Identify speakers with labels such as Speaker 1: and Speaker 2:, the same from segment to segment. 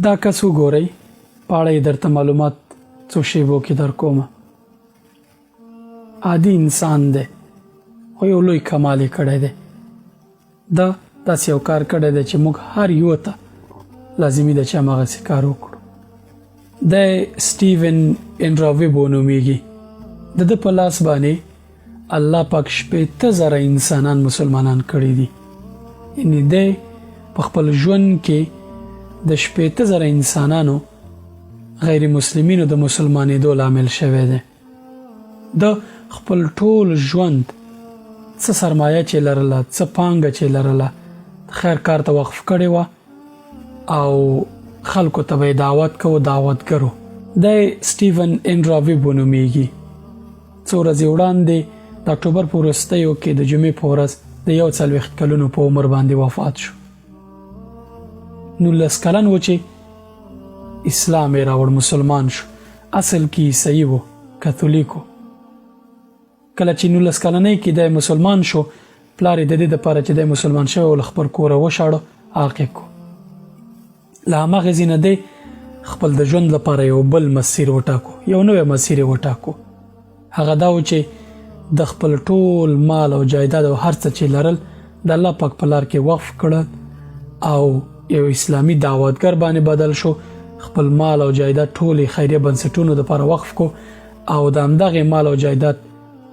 Speaker 1: دا کس وګورئ په اړه یې درته معلومات څو شیبو کې در کومه. عادي انسان دی خو یو لوی کمال یې کړی دی. دا داسې یو کار کړی دی چې موږ هر یو ته لازمي ده چې هماغسې کار وکړو. دی سټیون انډراویبو نومیږي. د ده په لاس باندې الله پاک 80,000 انسانان مسلمانان کړي دي. یعنې دی په خپل ژوند کې د 80,000 انسانانو غیر مسلمینو د مسلمانېدو لامل شوی دی. د خپل ټول ژوند څه سرمایه چې لرله، څه پانګه چې لرله، خیر کار ته وقف کړې وه او خلکو ته به دعوت کوو، دعوتګرو. دی سټیون انډراویبو نومیږي. څو ورځې وړاندې د اکتوبر په وروستیو کې د جمعې په ورځ د 41 کلونو په عمر باندې وفات شو. 19 کلن و چې اسلام یې راوړ، مسلمان شو. اصل کې عیسوي و، کاتولیکو. کله چې 19 کلنۍ کې د مسلمان شو، پلار یې د دې دپاره چې د مسلمان شوی او له خپل کوره وشاړه، عاقب کو. له هماغې ځای نه دی خپل د ژوند لپاره یو بل مسیر وټاکو، یو نوی مسیر یې وټاکو. هغه دا و چې د خپل ټول مال او جایداد او هر څه چې لرل د الله پاک په لار کې وقف کړل او یو اسلامي دعوتګر باندې بدل شو. خپل مال او جایداد ټولې خیریه بنسټونو دپاره وقف کو او د همدغې مال او جایداد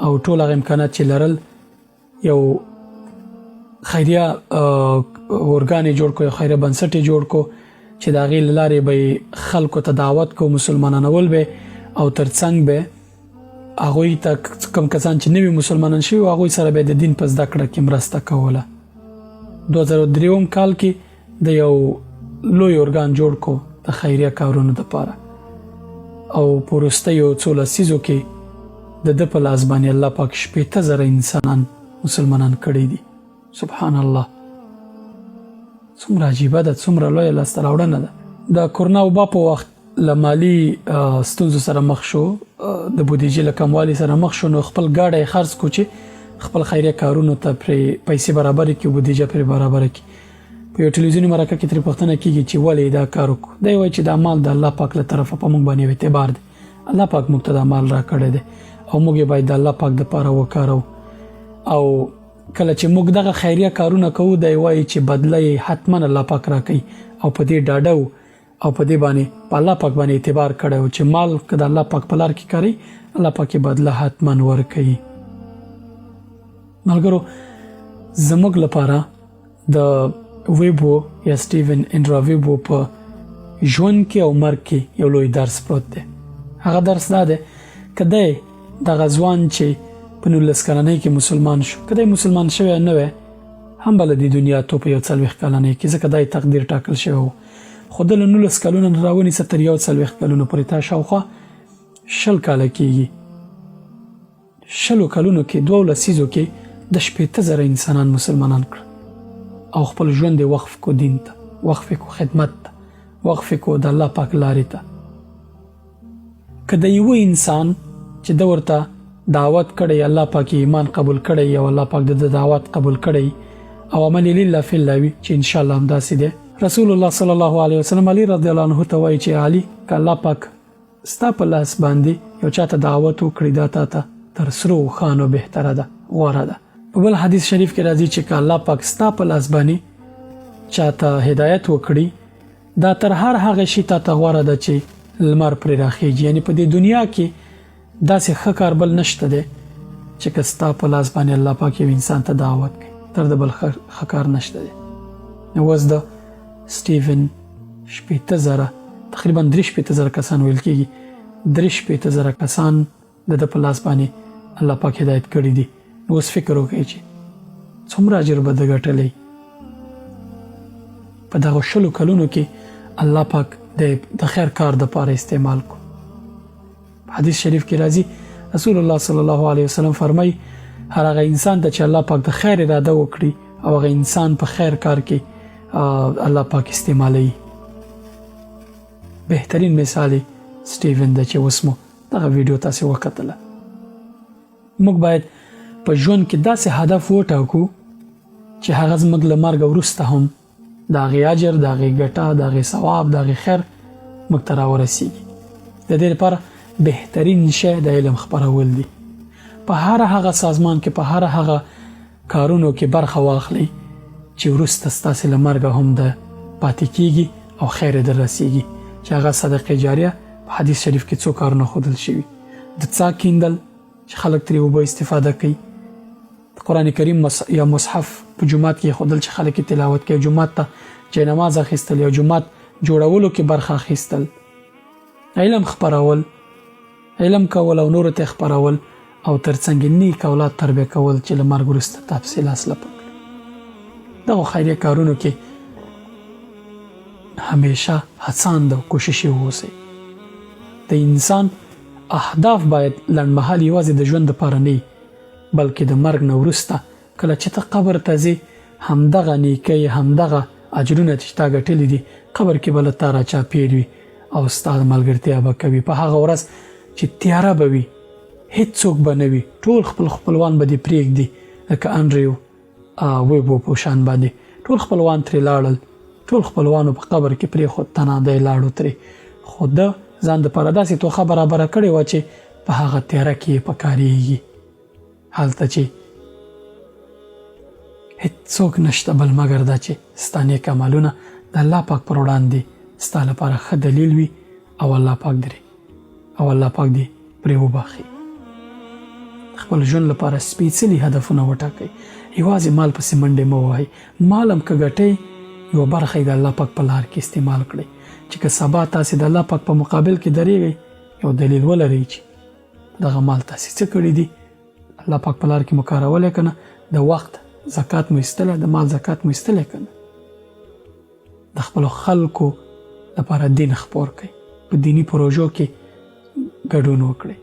Speaker 1: او ټول هغه امکانات چې لرل یو خیریه ارګان یې جوړ کو، یو خیریه بنسټ یې جوړ کو چې د هغې له لارې به خلکو ته دعوت کو، مسلمانانول به او ترڅنګ به هغوی ته کوم کسان چې نوي مسلمانان شوي هغوی سره به د دین په زده کړه کې مرسته کوله. 2003 کال کې د یو لوی ارګان جوړ کو د خیریه کارونو دپاره او په وروستیو څو لسیزو کې د ده په لاس باندې الله پاک 80,000 انسانان مسلمانان کړي دي. سبحان الله، څومره عجیبه ده، څومره لویه لاسته راوړنه ده. د کورونا وبا په وخت له مالي ستونزو سره مخ شو، د بودیجې له کموالي سره مخ شو، نو خپل ګاډی یې خرڅ کو چې خپل خیریه کارونو ته پرې پیسې برابرې کړي، بودیجه پرې برابره کړي. په یو ټلویزیوني مرکه کې ترې پوښتنه کېږي چې ولې دا کار وکړو. دی وایي چې دا مال د الله پاک له طرفه په موږ باندې یو اعتبار دی. الله پاک موږ ته دا مال راکړی دی او موږ یې باید د الله پاک دپاره وکاروو. او کله چې موږ دغه خیریه کارونه کوو، دی وایي چې بدله یې حتما الله پاک راکوي او په دې ډاډه او په دې باندې په الله پاک باندې اعتبار کړی و چې مال که د الله پاک په لار کې کاري، الله پاک یې بدله حتما ورکوي. ملګرو، زموږ لپاره د ویبو یا سټیون انډراویبو په ژوند کې او مرګ کې یو لوی درس پروت دی. هغه درس دا دی که دی دغه ځوان چې په 19 کلنۍ کې مسلمان شو، که دی مسلمان شوی نه وی هم به له دې دنیا تو په 40 کلنۍ کې، ځکه دا یې تقدیر ټاکل شوی و. خو د له 19 کلونو نه راونیسه تر 40 کلونو پورې تا شاوخوا 20 کاله کېږي. 20 کلونو کې 2 لسیزو کې د 80,000 انسانان مسلمانان کړ او خپل ژوند یې وقف کو دین ته، وقف کو خدمت ته، وقف کو د الله پاک لارې ته. که د یو انسان چې د ورته دعوت کړی، الله پاک ایمان قبول کړی او الله پاک د دعوت قبول کړی او عمل لله فی الله وي، چې ان شاء الله همداسې دی. رسول الله صلی الله علیه وسلم علی رضی الله عنه ته وایي چې علي، که الله پاک ستا په لاس باندې یو چاته دعوت وکړي، دا تا ته تر سرو خانو بهتره ده، غوره ده. په بل حدیث شریف کې راځي چې که الله پاک ستا په لاس باندې چاته هدایت وکړي، دا تر هر هغه شي تا ته غوره ده چې لمر پرې راخیږي. یعنی په دې دنیا کې داسې ښه کار بل نشته دی چې که ستا په لاس باندې الله پاک یو انسان ته دعوت کوي، تر د بل ښه کار نشته دی. نو اوس د سټیون 80,000 تقریبا 63,000 کسان ویل کېږي، 63,000 کسان د ده په لاس باندې الله پاک هدایت کړي دي. نو اوس فکر وکړئ چې څومره اجر به ده ګټلی. په دغه 20 کلونو کې الله پاک د خیر کار دپاره استعمال کو. حدیث شریف کې راځي، رسول الله صلی الله علیه وسلم فرمایي هر هغه انسان ته چې الله پاک د خیر اراده وکړي او هغه انسان په خیر کار کې الله پاک استعمالوي. بهترین مثال سټیون ده چې اوس مو دغه ویډیو تاسې وکتله. موږ باید په ژوند کې داسې هدف وټاکو چې هغه زموږ له مرګ وروسته هم د هغې اجر، د هغې ګټه، د هغې ثواب، د هغې خیر موږ ته راورسېږي. د دې لپاره بهترین شی د علم خپرول دي. په هر هغه سازمان کې، په هر هغه کارونو کې برخه واخلئ چې وروسته ستاسې له مرګه هم د پاتې کېږي او خیر یې در رسېږي، چې هغه صدقه جاریه په حدیث شریف کې څو کارونه ښودل شوي. د څاه کیندل چې خلک ترې اوبه استفاده کوي، د قرآن کریم یا مصحف په جومات کې ایښودل چې خلک یې تلاوت کوي، جومات ته جاینماز اخیستل یا جومات جوړولو کې برخه اخیستل، علم خپرول، علم کول او نورو ته خپرول، او ترڅنګ نیک اولاد تربیه کول چې له مرګ وروسته تاسې لاس لپه کړي. دغو خیریه کارونو کې همیشه هڅاند او کوشش واوسئ. د انسان اهداف باید لنډمهال یوازې د ژوند لپاره نه وي، بلکې د مرګ نه وروسته کله چې ته قبر ته ځې، همدغه نیکۍ، همدغه اجرونه چې تا ګټلي دي قبر کې به له تا راچاپېر وي او ستا ملګرتیا به کوي. په هغه ورځ چې تیاره به وي، هیڅوک به نه وي، ټول خپل خپلوان به دې پرېږدي، لکه انډریو ویبو په شان باندې ټول خپلوان ترې لاړل، ټول خپلوانو په قبر کې پرېښود، تنها دی لاړو ترې. خو ده ځان دپاره داسې توښه برابره کړې وه چې په هغه تیاره کې یې پکارېږي، هلته چې هیڅوک نشته بل مګر دا چې ستا نیک عملونه د الله پاک پر وړاندې ستا لپاره ښه دلیل وي او الله پاک دې پرې وبخښي. خپل ژوند لپاره سپېڅلي هدفونه وټاکئ. یوازې مال پسې منډې مه وهئ. مال هم که ګټئ، یوه برخه یې د الله پاک په لار کې استعمال کړئ، چې که سبا تاسې د الله پاک په مقابل کې درېږئ، یو دلیل ولرئ چې دغه مال تاسې څه کړي دي، الله پاک په لار کې مو کارولی که نه، د وخت زکات مو ایستلی، د مال زکات مو ایستلی که نه. د خپلو خلکو لپاره دین خپور کړئ، په دینی پروژو کې ګډون وکړئ.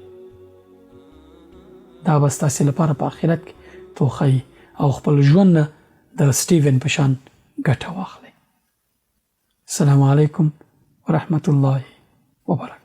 Speaker 1: دا به ستاسې لپاره په آخرت کې توښه او خپل ژوند نه د سټیون په شان ګټه واخلئ. السلام علیکم ورحمة الله وبرکاته.